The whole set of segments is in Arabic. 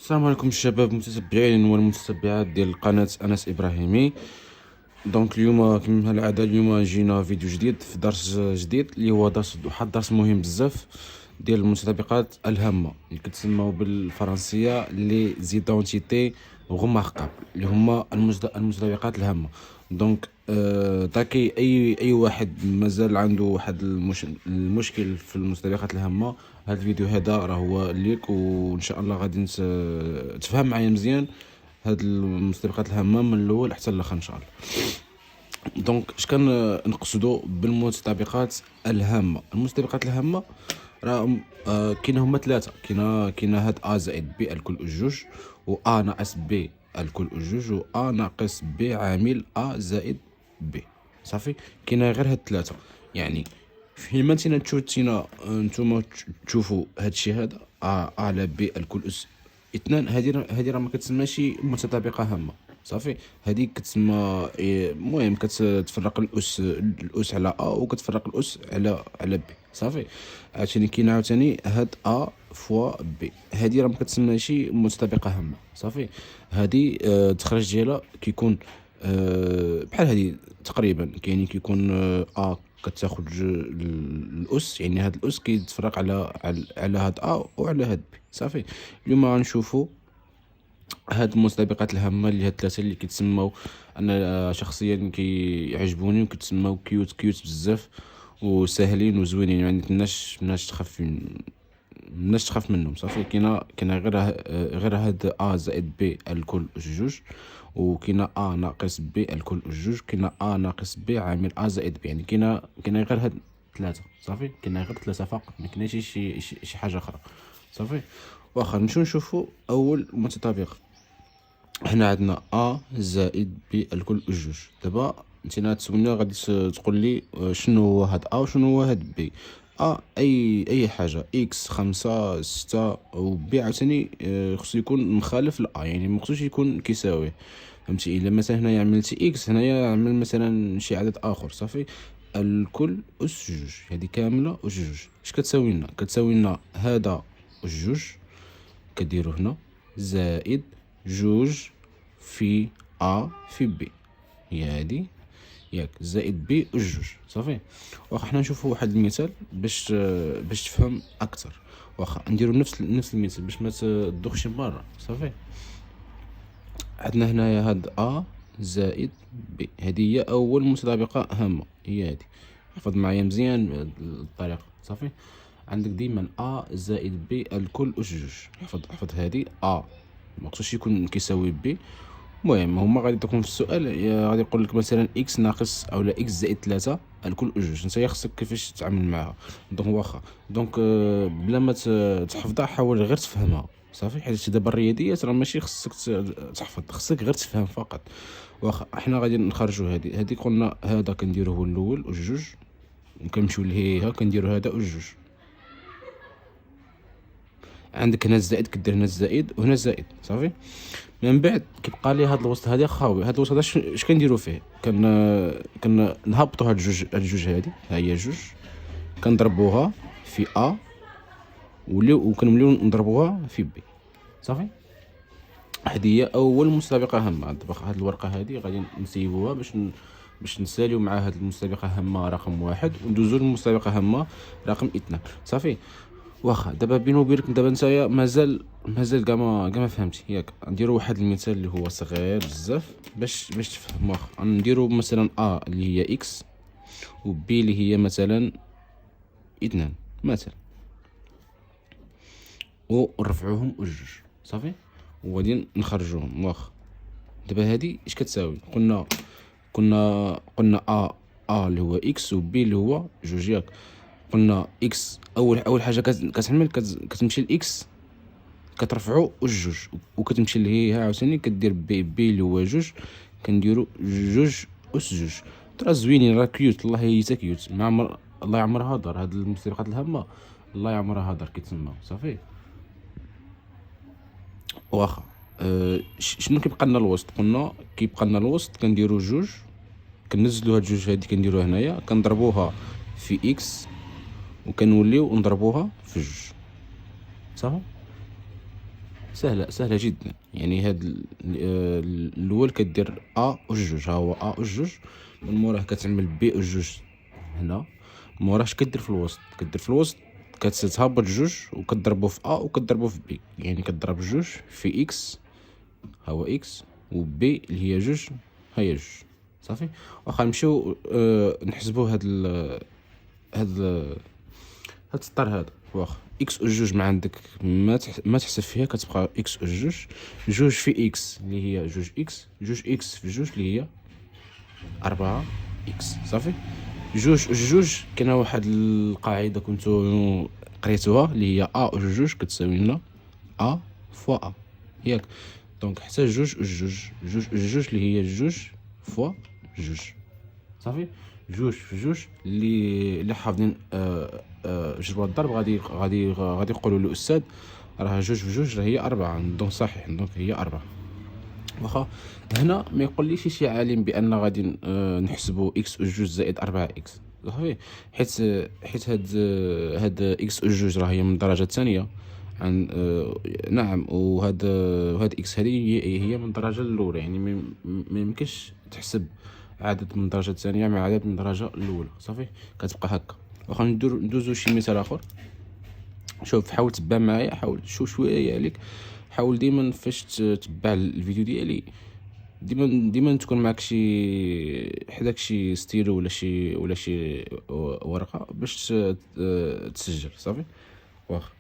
السلام عليكم الشباب المتتبعين والمتتبعات ديال قناة أنس إبراهيمي. دونك اليوم كما العادة اليوم جينا فيديو جديد في درس جديد اللي هو درس مهم بزاف ديال المتطابقات الهامة اللي كتسموا بالفرنسية لي زيدونتيتي غوماركابل اللي هما المتطابقات الهامة. دونك تاكي اي واحد مازال عنده واحد المشكل في المتطابقات الهامة، هذا الفيديو هذا راه هو ليك، وان شاء الله غادي تفهم معايا مزيان هاد المتطابقات الهامة من الاول حتى الاخر ان شاء الله. دونك اش كان نقصدوا بالمتطابقات الهامه؟ المتطابقات الهامه راه كاين هما ثلاثه. كاين هاد ا زائد بي الكل أس جوج، و ا ناقص بي الكل أس جوج، و ا ناقص بي عامل ا زائد بي. صافي، كاين غير هاد ثلاثه. يعني فيما نتوما تشوفوا هاد الشيء هذا ا على بي الكل أس اثنان، هذه راه ما كتسماش متطابقه هامه. صافي، هذه كتسمى المهم كتفرق الاس على ا، وكتفرق الاس على بي. صافي، عاوتاني كاين عاوتاني هاد ا فوا بي، هذه راه ما كتسماش متطابقه هامه. صافي، هذه التخريج ديالها كيكون بحال هذه تقريبا. كاين كيكون ا كتاخذ الاس، يعني هاد الاس كيتفرق على هاد ا وعلى هاد بي. صافي، اليوم غنشوفوا هاد المتطابقات الهامه اللي هاد الثلاثه اللي كيتسموا، انا شخصيا كيعجبوني وكيتسموا كيوت بزاف وساهلين وزوينين، يعني مناش تخاف منهم. صافي، كاينه غير هاد ا زائد بي الكل أس جوج، وكاينه ا ناقص بي الكل أس جوج، كاينه ا ناقص بي عامل ا زائد بي. يعني كاينه غير هاد ثلاثه. صافي، كاينه غير ثلاثه فقط، ما كايناش شي حاجه اخرى. صافي، واخا نمشيو نشوفوا اول متطابق. هنا عندنا ا زائد بي الكل أس جوج. دابا انت تسولني غادي تقول لي شنو هو هاد ا وشنو هو هاد بي. ا اي حاجه، اكس 5 6، و بي عاوتاني خصو يكون مخالف ل ا، يعني مخصوش يكون كيساويه. فهمتي؟ الا مثلا هنايا عملتي اكس، هنايا عمل مثلا شي عدد اخر. صافي، الكل أس جوج، هذه كامله أس جوج. اش كتساوي لنا؟ كتساوي لنا هذا أس جوج كديرو هنا زائد جوج في ا في بي، هي هادي ياك، زائد بي أس جوج. صافي، واخا حنا نشوفوا واحد المثال باش تفهم اكثر. واخا نديرو نفس المثال باش ما تدوخش من برا. صافي، عندنا هنايا هاد ا زائد بي، هذه هي اول متطابقه هامه، هي هذه. احفظ معايا مزيان بهاد الطريقه. صافي، عندك ديما ا زائد بي الكل أس جوج. احفظ هذه ا مخصوش يكون كيساوي بي. المهم هما غادي تكون في السؤال غادي يقول لك مثلا اكس ناقص اولا اكس زائد 3 الكل أس جوج، انت خصك كيفاش تتعامل معها. دونك واخا بلا ما تحفظها، حاول غير تفهمها. صافي، حيت دابا الرياضيات راه ماشي خصك تحفظ، خصك غير تفهم فقط. واخا حنا غادي نخرجوا هذه قلنا هذا كنديروه هو الاول أس جوج، وكنمشيو لهيها كنديرو هذا أس جوج. عندك هنا الزائد كدير هنا الزائد وهنا الزائد. صافي، من بعد كيبقى لي هاد الوسط هادي خاوي. هاد الوسط هذا اش كنديرو فيه؟ نهبطوا هاد الجوج هادي، ها هي جوج، كنضربوها في ا وكنوليو نضربوها في بي. صافي، هذه هي اول متطابقه هامه. دابا هاد الورقه هادي غادي نسيبوها باش نساليو مع هاد المتطابقه هامه رقم واحد وندوزو للمتطابقه هامه رقم اثنان. صافي، واخا دابا بينو وبينك دابا نتايا مازال كاع ما فهمتي ياك. نديرو واحد المثال اللي هو صغير بزاف باش تفهم. واخا نديرو مثلا ا اللي هي اكس، و بي اللي هي مثلا اثنان مثلا، ونرفعوهم أس جوج. صافي، وغادي نخرجوهم. واخا دابا هادي اش كتساوي؟ قلنا ا اللي هو اكس و بي اللي هو جوج ياك. قلنا اكس اول حاجه كتعمل كتمشي لاكس كترفعو أس جوج، وكتمشي لهيها عاوتاني كدير بي اللي هو جوج، كنديرو جوج أس جوج. ترى زوينين، راه كيوت، الله هي كيوت. ما عمر الله يعمرها دار هاد المسابقات الهامه، الله يعمرها دار كيتسمى. صافي، واخا شنو كيبقى لنا الوسط؟ قلنا كيبقى لنا الوسط كنديرو جوج، كنزلو هاد جوج هادي كنديروها هنايا كنضربوها في اكس وكنوليو نضربوها في جوج. صافي، سهله جدا. يعني هاد الاول كدير ا وجوج، ها هو ا وجوج، من موراه كتعمل بي وجوج هنا، موراه اش كدير في الوسط؟ كدير في الوسط كتهبط جوج وكضربو في ا وكضربو في بي، يعني كضرب جوج في اكس، ها هو اكس، و بي اللي هي جوج، ها هي جوج. صافي. واخا نمشيو نحسبو هاد هاد السطر هذا. واخا اكس جوج ما عندك ما تحسب فيها، كتبقى اكس جوج، جوج في اكس اللي هي جوج اكس، جوج اكس في جوج اللي هي 4 اكس. صافي. جوج كاينه واحد القاعده كنتو قريتوها اللي هي ا جوج كتساوي لنا ا فوا ا، ياك؟ دونك حتى جوج جوج اللي هي جوج فوا جوج. صافي. جوج في جوج اللي حافظين جبر الضرب غادي يقولوا للاستاذ راه جوج في جوج راه هي 4، دونك صحيح، دونك هي 4. واخا هنا ما يقوليش شي عالم بان غادي نحسبوا اكس جوج زائد 4 اكس. صافي. حيت هاد اكس جوج راه هي من الدرجه الثانيه عن نعم، وهاد اكس هذه هي من الدرجه الاولى، يعني ما يمكنش تحسب عدد من الدرجه الثانيه مع عدد من الدرجه الاولى. صافي. كتبقى هكا. واخا ندوزو شي مثال اخر. شوف، حاول تبع معايا، حاول شوف شويه عليك، حاول ديما فاش تتبع الفيديو ديالي ديما تكون معك شي حداك شي ستيلو ولا شي ورقه باش تسجل. صافي. واخا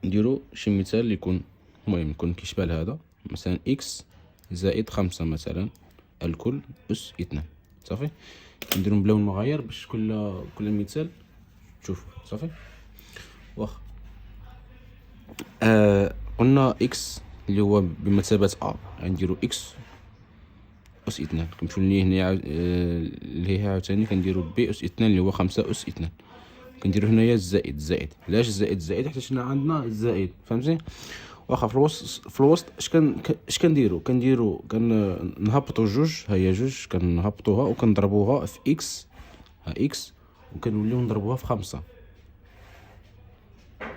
نديرو شي مثال اللي المهم يكون كيشبه لهذا. مثلا اكس زائد 5 مثلا الكل اس 2. صافي. نديرو بلون مغاير باش كل مثال تشوفو. صافي. واخا قلنا اكس اللي هو بمثابه ا، غنديرو اكس اس 2. كنمشيو ليه هنا اللي هي عاوتاني كنديرو بي اس 2 اللي هو 5 اس 2. كنديرو هنايا الزائد. علاش الزائد؟ حيت حنا عندنا الزائد، فهمتي؟ واخا في الوسط اش كنديرو كنهبطو جوج، ها هي جوج كنهبطوها وكنضربوها في اكس، ها اكس، وكنوليو نضربوها في 5،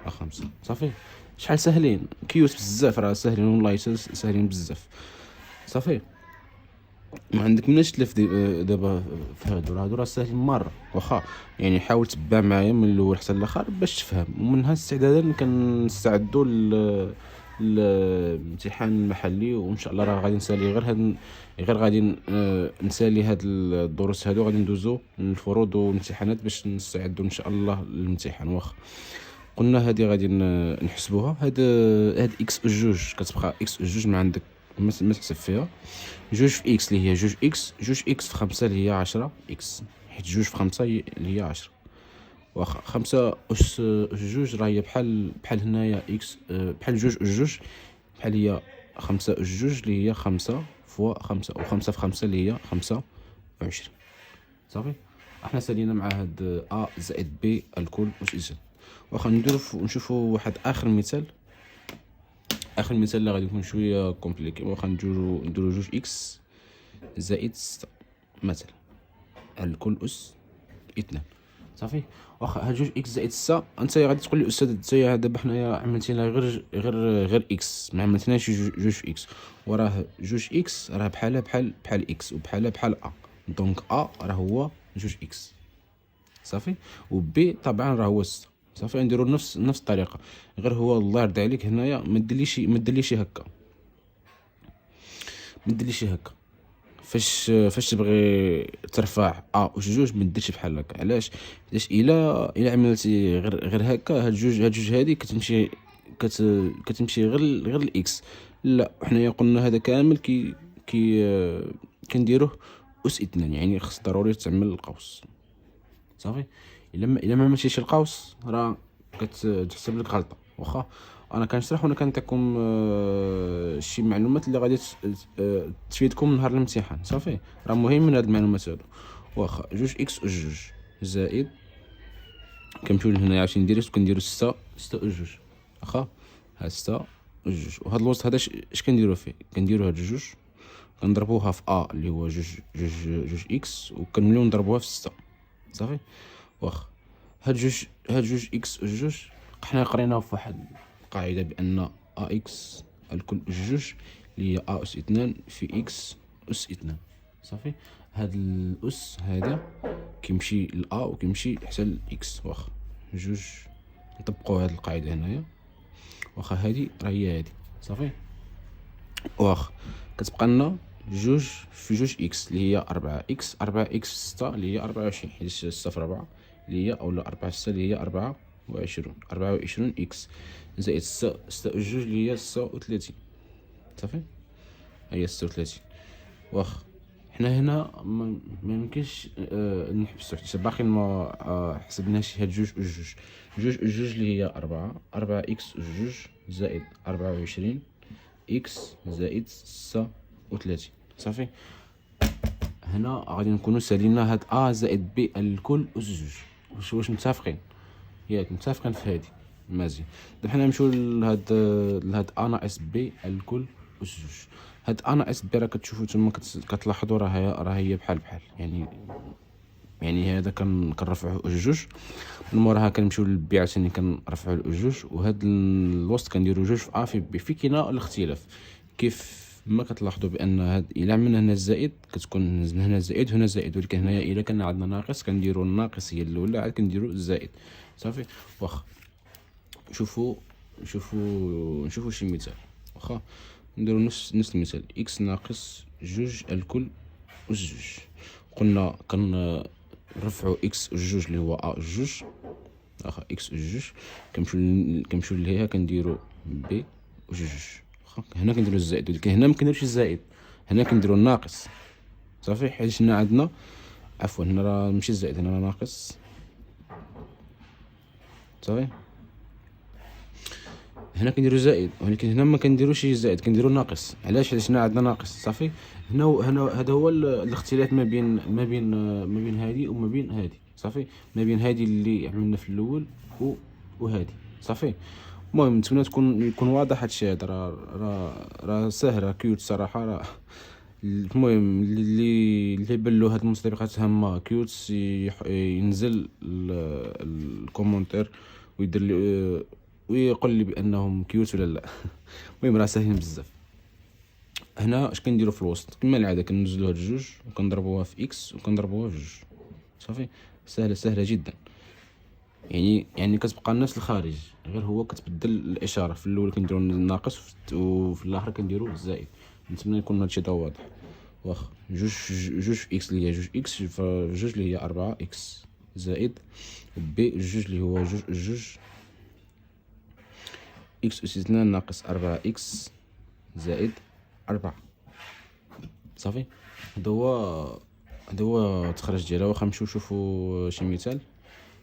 ها 5. صافي. شحال ساهلين، كيوس بزاف، راه ساهلين والله، ساهلين بزاف. صافي. ما عندك مناش تلف دابا في هادو راه ساهلين مره. واخا يعني حاول تبع معايا من الاول حتى الاخر باش تفهم، ومنها استعدادا كنستعدوا الامتحان المحلي، وان شاء الله راه غادي نسالي غير غادي نسالي هاد الدروس هادو، غادي ندوزو الفروض والامتحانات باش نستعدوا ان شاء الله للامتحان. واخا قلنا هادي غادي نحسبوها. هاد اكس جوج كتبقى اكس جوج ما عندك ما تحسب فيها. جوج في اكس اللي هي جوج اكس، جوج اكس في 5 اللي هي 10 اكس، حيت جوج في 5 اللي هي 10. واخا 5 أس جوج راه هي بحال هنايا اكس، بحال جوج بحال هي 5 أس جوج اللي هي 5 فوا 5، و 5 في 5 اللي هي 25. صافي. احنا سالينا مع هاد ا زائد بي الكل واش يساوي. واخا نديرو نشوفو واحد اخر مثال اللي غادي يكون شويه كومبليكي. واخا نديرو جوج اكس زائد 6 مثلا الكل اس 2. صافي. واخا هاد جوج اكس زائد 6 انت غادي تقول لي استاذ انت دابا حنايا عملتينا غير اكس، ما عملتناش جوج اكس، وراه جوج اكس راه بحال اكس، وبحال ا، دونك ا راه هو جوج اكس. صافي. وبي طبعا راه هو 6. صافي. نديرو نفس الطريقه، غير هو الله يرضي عليك هنايا ما ديرليش هكا، فاش تبغي ترفع ا وش جوج ما ديرش بحال هكا. علاش الا عملتي غير هكا، هاد جوج هادي كتمشي غير الاكس. لا، حنايا قلنا هذا كامل كنديروه اس 2، يعني خص ضروري تعمل القوس. صافي. الا ما عملتيش القوس راه كتحسب لك غلطه. واخا انا كنشرح وانا كنعطيكم شي معلومات اللي غادي تفيدكم نهار الامتحان. صافي. راه مهم من هاد المعلومات هادو. واخا جوج اكس جوج زائد كنمشيو لهنا عاوتاني نديرو كنديرو 6 جوج. واخا ها 6 جوج، وهاد الوسط هذا اش كنديرو فيه؟ كنديرو هاد جوج كنضربوها في ا اللي هو جوج اكس، وكنوليو نضربوها في 6. صافي. واخا هاد جوج اكس جوج حنا قرينا في واحد القاعده بان ا اكس الكل جوج اللي هي ا اس اثنان في اكس اس اثنان. صافي. هاد الاس هذا كيمشي ل ا وكيمشي حتى ل اكس. واخا جوج نطبقوا هاد القاعده هنايا. واخا هادي راه هي هادي. صافي. واخا كتبقى لنا جوج في جوج اكس اللي هي 4 اكس، 4 اكس 6 اللي هي 24، حيت 6 في 4 اللي هي اولا 4 في 6 اللي هي 24، 24 اكس زائد 6 جوج اللي هي 36. صافي. هي 36. واخا حنا هنا ما يمكنش نحبسو حيت باقي ما حسبناش هاد جوج جوج جوج اللي هي 4 اكس جوج زائد 24 اكس زائد 36. صافي. هنا غادي نكونوا سالينا هاد ا زائد بي الكل اس جوج. واش متفقين؟ ياك متفقين في هادي؟ مزيان. دابا حنا نمشيو لهاد ا ناقص بي الكل اس جوج. هاد ا ناقص بي راه كتشوفوا تما كتلاحظوا راه هي بحال يعني هذا كنرفعوه اس جوج، من موراها كنمشيو للبي عاوتاني كنرفعوه لاس جوج، وهاد الوسط كنديرو جوج في ا في بي. في كاين الاختلاف كيف ما كتلاحظوا بان هاد الا عملنا هنا الزائد كتكون هنا زائد هنا زائد، ولكن هنايا الا كان عندنا ناقص كنديروا الناقص هي الاولى عاد كنديروا الزائد. صافي. واخا نشوفوا شي مثال. واخا نديروا نفس المثال اكس ناقص جوج الكل اس جوج. قلنا كنرفعوا اكس اس جوج اللي هو ا جوج. واخا اكس اس جوج كنمشيو لهيها كنديروا بي اس جوج. هنا كنديروا الزائد، ولكن هنا ما كنديروش الزائد، هنا كنديروا الناقص. صافي. حيت هنا عندنا عفوا هنا راه ماشي الزائد، هنا راه ناقص. صافي. هنا كنديروا زائد، ولكن هنا ما كنديروش الزائد كنديروا ناقص. علاش؟ حيت هنا عندنا ناقص. صافي. هنا هذا هو الاختلاف ما بين هذه وما بين هذه. صافي. ما بين هذه اللي عملنا في الاول وهذه. صافي. المهم نتمنى يكون واضح هادشي هذا. راه ساهل، راه كيوت صراحه. راه المهم اللي بان له هاد المسابقات هامه كيوت ينزل الكومونتير ويدير لي ويقول لي بانهم كيوت ولا لا. المهم راه ساهلين بزاف. هنا اش كنديروا في الوسط كما العاده كننزلوا هاد الجوج وكنضربوها في اكس وكنضربوها في جوج. صافي. سهله جدا. يعني كتبقى نفس الخارج، غير هو كتبدل الاشاره. في الاول كنديروا الناقص وفي الاخر كنديروا الزائد. نتمنى يكون هادشي دا واضح. واخا جوج في اكس اللي هي جوج اكس في جوج اللي هي 4 اكس زائد بي جوج اللي هو جوج اكس اس 2 ناقص 4 اكس زائد 4. صافي. هذا هو التخرج ديالها. واخا نمشيو نشوفوا شي مثال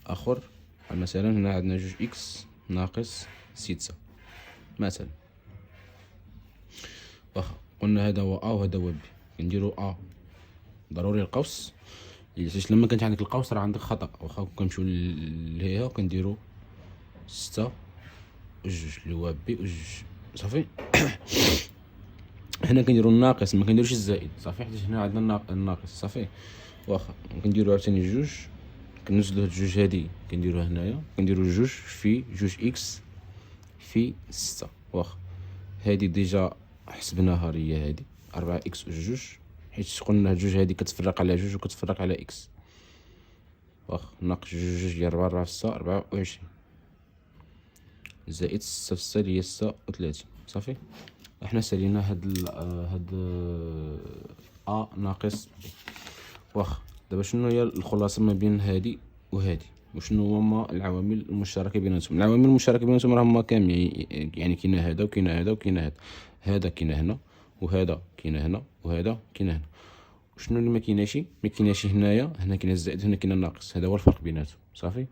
اخر. مثلا هنا عندنا جوج اكس ناقص 6 مثلا. واخا قلنا هذا هو ا وهذا هو بي، كنديروا ا ضروري القوس، حيت لما كانت عندك القوس راه عندك خطا. واخا كنمشيو لهيها كنديروا 6 جوج اللي هو بي جوج. صافي. هنا كنديروا الناقص ما كنديروش الزائد. صافي. حيت هنا عندنا الناقص. صافي. واخا كنديروا عاوتاني جوج، كنزلوا هاد الجوج هادي كنديروها هنايا كنديروا جوج في جوج اكس في 6. واخا هادي ديجا حسبناها هي هادي 4 اكس جوج، حيت قلنا هاد جوج هادي كتفرق على جوج وكتفرق على اكس. واخا ناقص جوج هي 4 في 6 24 زائد 6 في 6 هي 36. صافي. احنا سالينا هاد ا ناقص بي. واخا دابا شنو هي الخلاصه ما بين هادي وهادي، وشنو هما العوامل المشتركه بيناتهم؟ العوامل المشتركه بيناتهم راه هما كاملين، يعني كاين هذا وكاين هذا وكاين هذا، هذا كاين هنا وهذا كاين هنا وهذا كاين هنا. وشنو اللي ما كايناش هنايا؟ هنا كاين الزائد هنا كاين الناقص. هذا هو الفرق بيناتهم. صافي.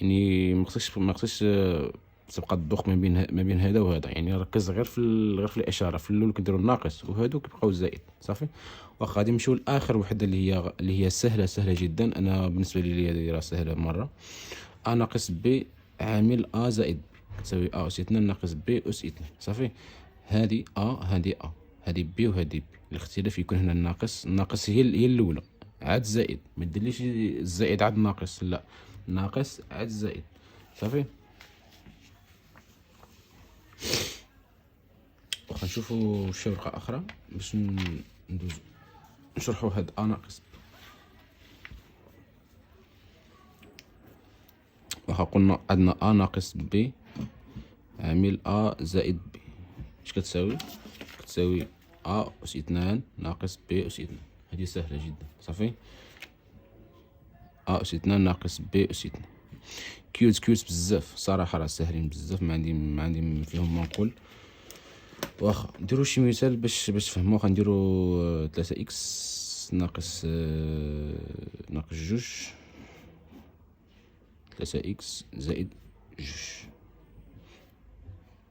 يعني ما خصكش تبقى تدوخ ما بين هذا وهذا. يعني ركز غير في الاشاره. في الاول كنديروا الناقص وهادو كيبقاو الزائد. صافي. واخا غادي نمشيو لاخر وحده اللي هي سهله جدا. انا بالنسبه لي هذه راه سهله مره. ا ناقص بي عامل ا زائد بي تساوي ا اس 2 ناقص بي اس 2. صافي. هذه هذه بي وهذه بي. الاختلاف يكون هنا الناقص هي الاولى عاد زائد. ما ديرليش الزائد عاد الناقص، لا، ناقص عاد زائد. صافي. واخا نشوفوا شي ورقه اخرى باش ندوزو نشرحوا هاد ا ناقص ب. واخا قلنا عندنا ا ناقص ب عامل ا زائد ب، اش كتساوي؟ كتساوي ا أس 2 ناقص ب أس 2. هذه سهله جدا صافي. ا أس 2 ناقص ب أس 2. كيوت بزاف صراحه، راه ساهلين بزاف، ما عندي فيهم ما نقول. واخا نديرو شي مثال باش تفهموا. واخا نديرو 3 اكس ناقص جوج، 3 اكس زائد جوج.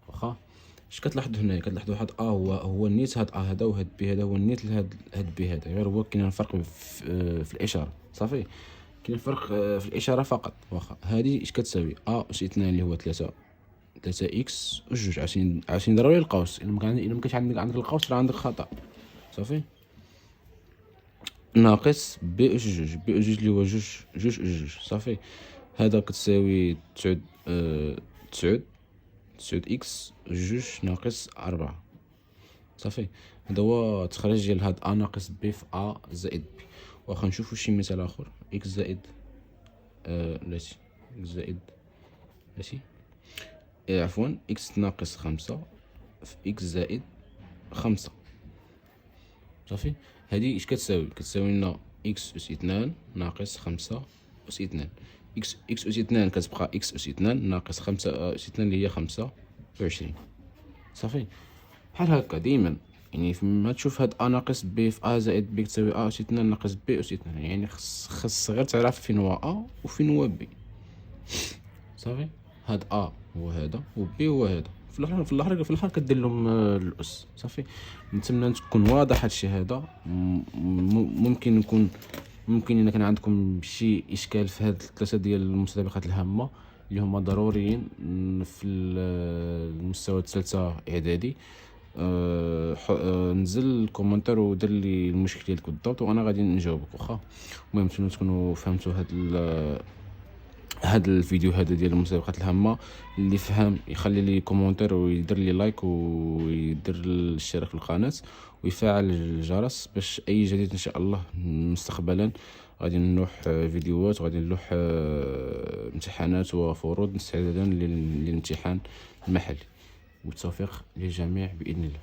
واخا اش كتلاحظوا هنايا؟ كتلاحظوا واحد هو النيت، هاد هذا وهاد بي هذا هو النيت لهاد بي هذا، غير هو كاين الفرق في الاشاره صافي. كاين الفرق في الاشاره فقط. واخا هادي اش كتساوي؟ أس 2 اللي هو 3 اكس جوج. عشان ضروري القوس، الا ما كانش عندك القوس راه عندك خطا صافي. ناقص بي اس جوج، بي اس جوج اللي هو جوج صافي. هذا كتساوي 9 اكس جوج ناقص 4 صافي. هذا هو تخرج ديال هاد ا ناقص بي في ا زائد بي. واخا نشوفو شي مثال اخر. اكس زائد لاشي اكس زائد لاشي عفوا اكس ناقص 5 في اكس زائد 5 صافي. هادي اش كتساوي؟ كتساوي لنا اكس اس 2 ناقص 5 اس 2. اكس اس 2 كتبقى اكس اس 2 ناقص 5 اس 2 اللي هي 25 صافي. بحال هكا ديما، يعني فما تشوف هاد ا ناقص بي في ا زائد بي كتساوي ا اس 2 ناقص بي اس 2، يعني خص غير تعرف فين هو ا وفين هو بي صافي. هاد ا هو هذا وبي هو هذا، في الاخر كدير لهم الاس صافي. نتمنى تكون واضح هادشي هذا. ممكن الا كان عندكم شي اشكال في هاد الثلاثه ديال المسابقات الهامه اللي هما ضروريين في المستوى الثالثه اعدادي، نزل الكومنتار ودير لي المشكل ديالك بالضبط وانا غادي نجاوبك. واخا المهم نتمنى تكونوا فهمتوا هاد الفيديو هذا ديال المسابقات الهامه. اللي فهم يخلي لي كومونتير ويدير لي لايك ويدير الاشتراك في القناه ويفعل الجرس باش اي جديد ان شاء الله مستقبلا غادي نلوح فيديوهات وغادي نلوح امتحانات وفروض استعدادا للامتحان المحلي. والتوفيق للجميع باذن الله.